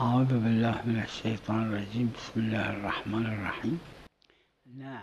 اعوذ بالله من الشیطان الرجیم بسم الله الرحمن الرحیم. نه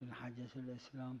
چون حجة الاسلام من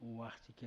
اون وقتی که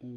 اون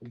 که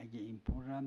اگه این پول هم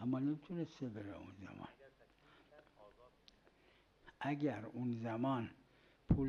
اما نمیتونسته بره اون زمان. اگر اون زمان پول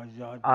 آزاد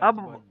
قرض باید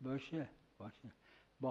باشه باشه. با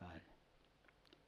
بله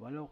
ولو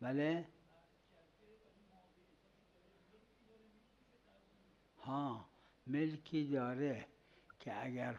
بله ها ملکی داره که اگر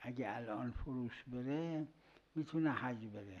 اگه الان فروش بره میتونه حج بره.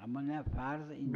اما نه فرض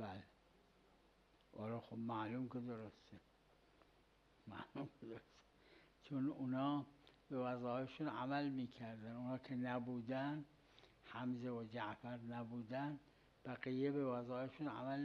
بله آره خب معلوم که درسته. معلوم که درسته. چون اونا به وظایفشون عمل میکردن. اونا که نبودن، حمزه و جعفر نبودن، بقیه به وظایفشون عمل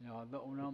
لہذا اونا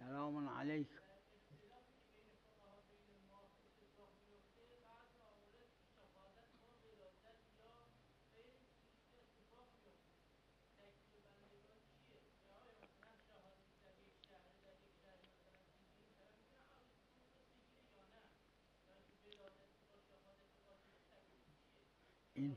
سلام علیکم. این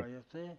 شرایطه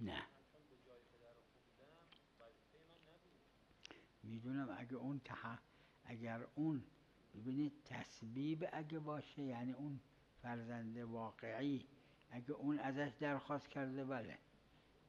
نه میدونم اگر اون ببینید تسبیب اگه باشه یعنی اون فرزند واقعی اگه اون ازش درخواست کرده بله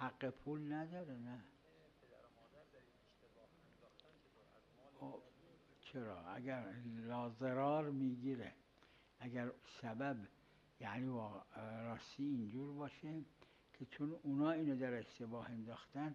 حق پول نداره نه خب، چرا اگر لازرار میگیره اگر سبب یعنی راستی اینجور باشه که چون اونا اینو در اشتباه انداختن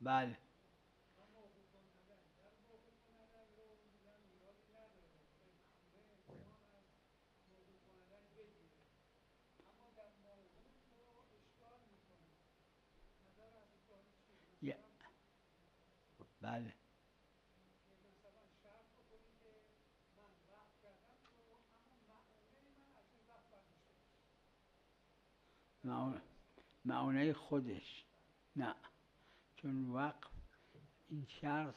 بله ی- بله معون- معونه خودش نه چون وقف این شرط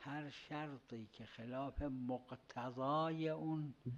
هر شرطی که خلاف مقتضای اون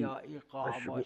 یا ایقاع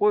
و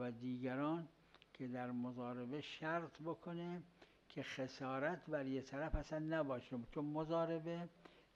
و دیگران که در مضاربه شرط بکنه که خسارت بر یه طرف اصلا نباشه چون مضاربه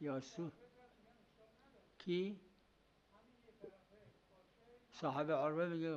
یا سود کی صاحب عروه میگه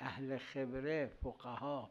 اهل خبره فقها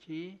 چی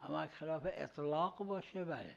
اما اگه خلاف اطلاق باشه بله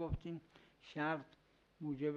گفتیم شرط موجب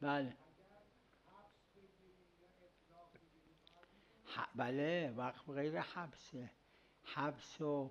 بله بله وقف غیر حبسه حبس و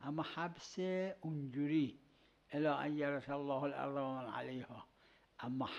اما حبس اونجوری الا ان یرث الله الارض و من علیها اما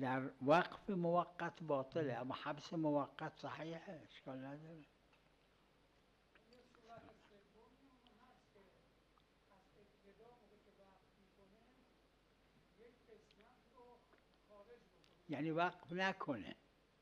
در وقف موقت باطله اما حبس موقت صحیحه اشکال نداره یعنی وقف نکنه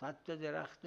100 تا درخت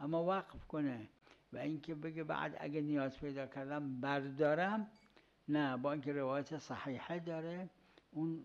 اما وقف کنه و اینکه بگه بعد اگه نیاز پیدا کردم بردارم نه با اینکه روایت صحیحه داره اون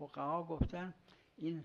فقها گفتن این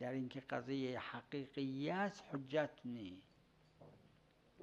در اینکه قضیه حقیقیه است حجت نیست.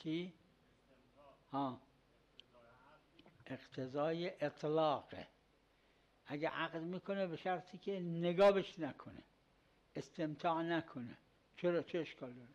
چی؟ ها اقتضای اطلاقه. اگه عقد میکنه به شرطی که نگاه بهش نکنه، استمتاع نکنه، چه اشکال داره؟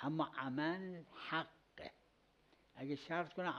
اما عمل حقه. اگه شرط کنه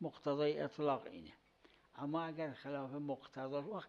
مقتضای اطلاق اینه. اما اگر خلاف مقتضاش، وقت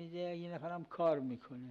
میده، یه نفرم کار میکنه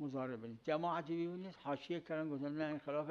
مضاربه نیست. جماعتی بیونید حاشیه کردن گفتن نه این خلاف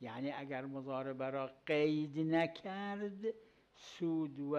یعنی اگر مضاربه را قید نکرد سود و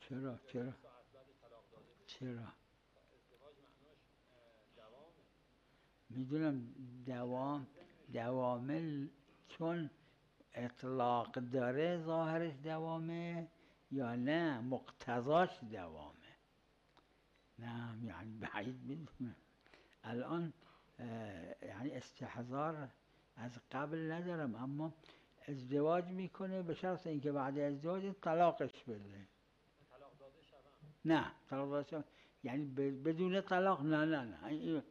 چرا میدونم دوامه چون اطلاق داره ظاهرش دوامه یا نه مقتضاش دوامه. نه یعنی بعید میدونم الان یعنی استحضار از قبل ندارم، اما ازدواج میکنه به شرط اینکه بعد ازدواج طلاقش بده. نه طلاق داده یعنی بدون طلاق، نه این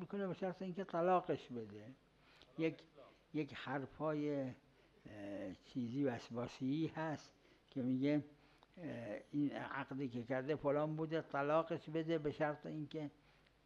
میکنه به شرط اینکه طلاقش بده. یک حرفای چیزی وسواسی‌ای هست که میگه این عقدی که کرده فلان بوده طلاقش بده به شرط اینکه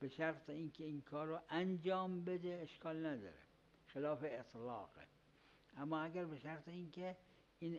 به شرط اینکه این کار رو انجام بده اشکال نداره، خلاف اطلاقه. اما اگر به شرط اینکه این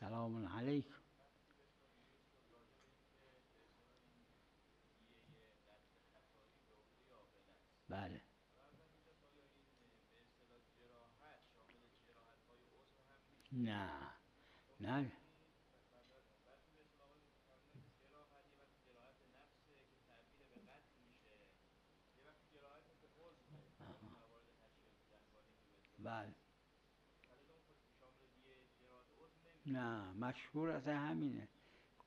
سلام علیکم. بله نه بله نه مشهور از همینه.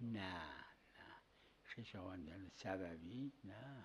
نه خویشاوندان سببی نه،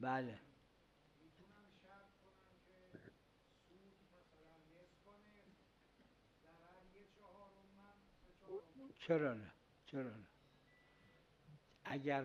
بله. چرا نه؟ چرا نه؟ اگر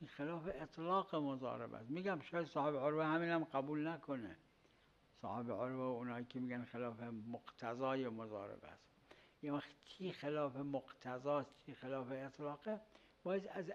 این خلاف اطلاق مضاربه است. میگم شاید صاحب عروه همین هم قبول نکنه. صاحب عروه و اونایی که میگن خلاف مقتضای مضاربه است. یه وقت چی خلاف مقتضاست چی خلاف اطلاقه باید از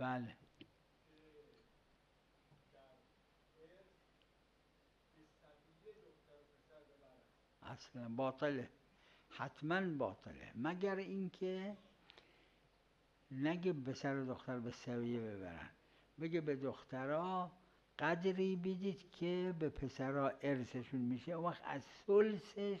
بله. اصلا باطله، حتما باطله، مگر اینکه نگه پسر و دختر به سویه ببرن، بگه به دخترها قدری بدید که به پسرها ارثشون میشه، اون وقت از ثلثش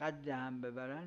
قد هم ببرن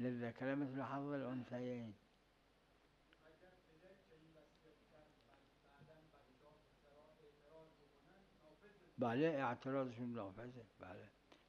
للذکر مثل حظ الانثیین. بله اعتراضشون نافذه. بله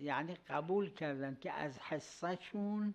یعنی قبول کردن که از حصهشون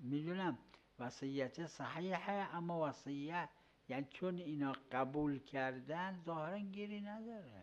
میدونم وصیت صحیحه، اما وصیت یعنی چون اینا قبول کردن ظاهرا گیری نداره.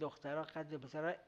دخترها قد پسرها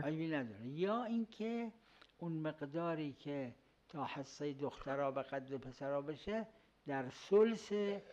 عیبی نداره. یا اینکه اون مقداری که تا حصه دخترها به قد پسرها بشه در ثلث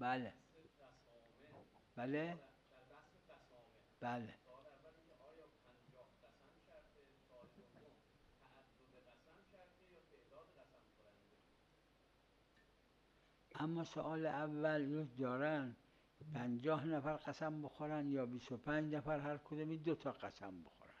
بله بله بله. اما سوال اول یه دارن 50 نفر قسم بخورن یا 25 نفر هر کدومی 2 تا قسم بخورن،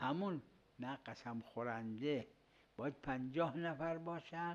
همون نه قسم خورنده باید 50 نفر باشن،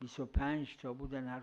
25 تا بودن هر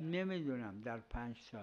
نمیدونم در 5 تا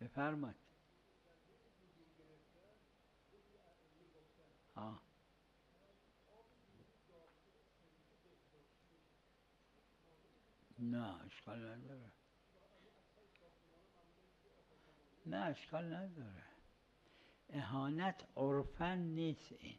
بفرمایید. آه. نه اشکال نداره، نه اشکال نداره. اهانت عرفا نیست این.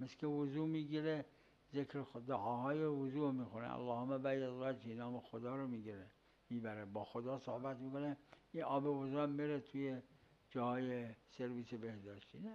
مثل که وضو میگیره ذکر دعاهای وضو میخونه، اللهم بید وجهی، نام خدا رو میگیره میبره با خدا صحبت میکنه، یه آب وضو هم میره توی جای سرویس بهداشتی. نه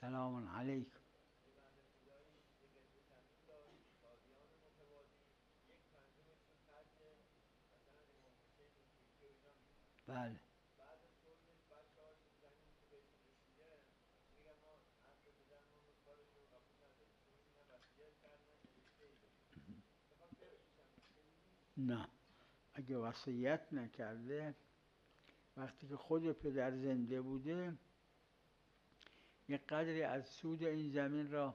سلام علیکم. بله نه، اگه وصیت نکرده، وقتی که خود پدر زنده بوده یک قدری از سود این زمین را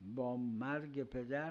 با مرگ پدر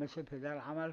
مثل پدر عمل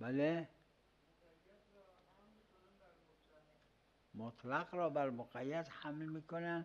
بله، مطلق را بر مقید حمل میکنن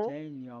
مثبتین یا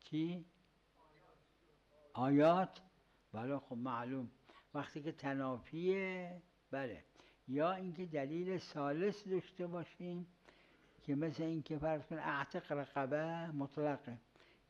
چی؟ آیات؟ بله خب معلوم. وقتی که تنافیه، بله، یا اینکه دلیل ثالث داشته باشیم که مثل این که فرض کن اعتق رقبه مطلقه،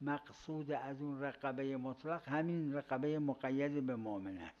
مقصود از اون رقبه مطلق همین رقبه مقید به مؤمن است،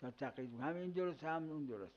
تا تقیید. همین درست، هم اون درست.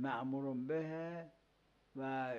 معمور به و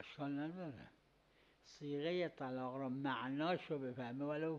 اشکال نداره. صیغه طلاق را معناش رو بفهمه، ولو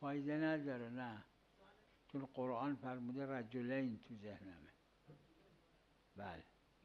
فایده نداره. نه، چون قرآن فرموده رجلین تو ذهنمه. بله.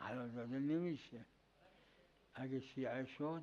حلال داده نمیشه. اگه شیعه شد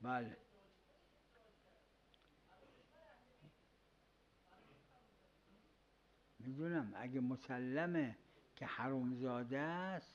بله. میدونم اگه مسلمه که حرومزاده است،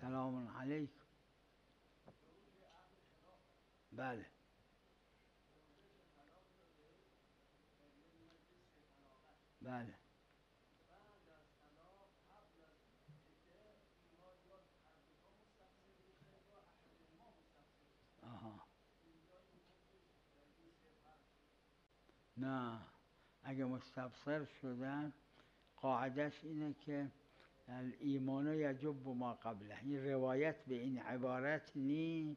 سلام علیکم. بله. بله. آها. نه، اگه مستبصر شدن قاعدش اینه که الایمان یجب ما قبله، این روایت به این عبارت نی،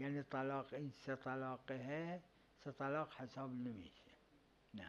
یعنی طلاق این 3 طلاقه 3 طلاق حساب نمیشه. نه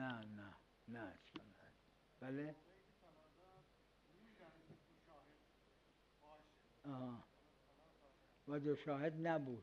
نه نه نه اشکال نداره. بله آه. و 2 شاهد نبود،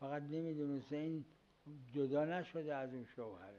فقط نمیدونسته این جدا نشده از اون شوهره.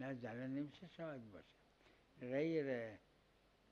نه زنه نمیشه شاهد باشه، غیر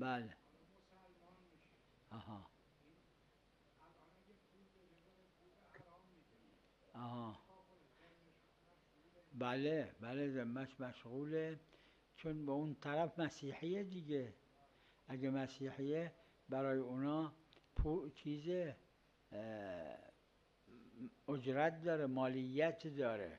بله آها آها بله بله ذمش مشغوله، چون به اون طرف مسیحیه دیگه، اگه مسیحیه برای اونا چیزه اجرت داره، مالیت داره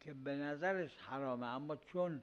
که به نظرش حرامه، اما چون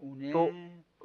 اونه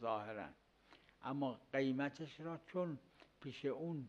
ظاهرا، اما قیمتش را چون پیش اون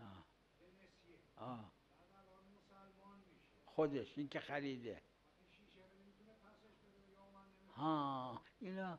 آه. آه. خودش این که خریده. ها اینا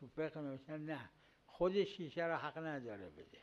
تو فقه نوشتن نه، خود شیشه را حق نداره بده،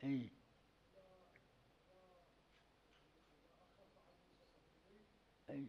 اي اي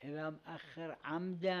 إذا مأخر عمدا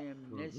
نايم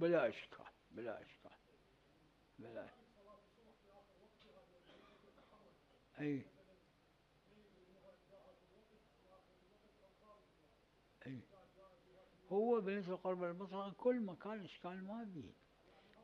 بلا إشكال بلا إشكال بلا أي أي هو بالنسبة للقرب المطلق كل مكان إشكال ما فيه،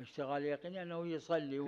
اشتغال يقيني أنه يصلي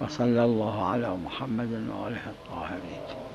وصلى الله على محمد وآله الطاهرين.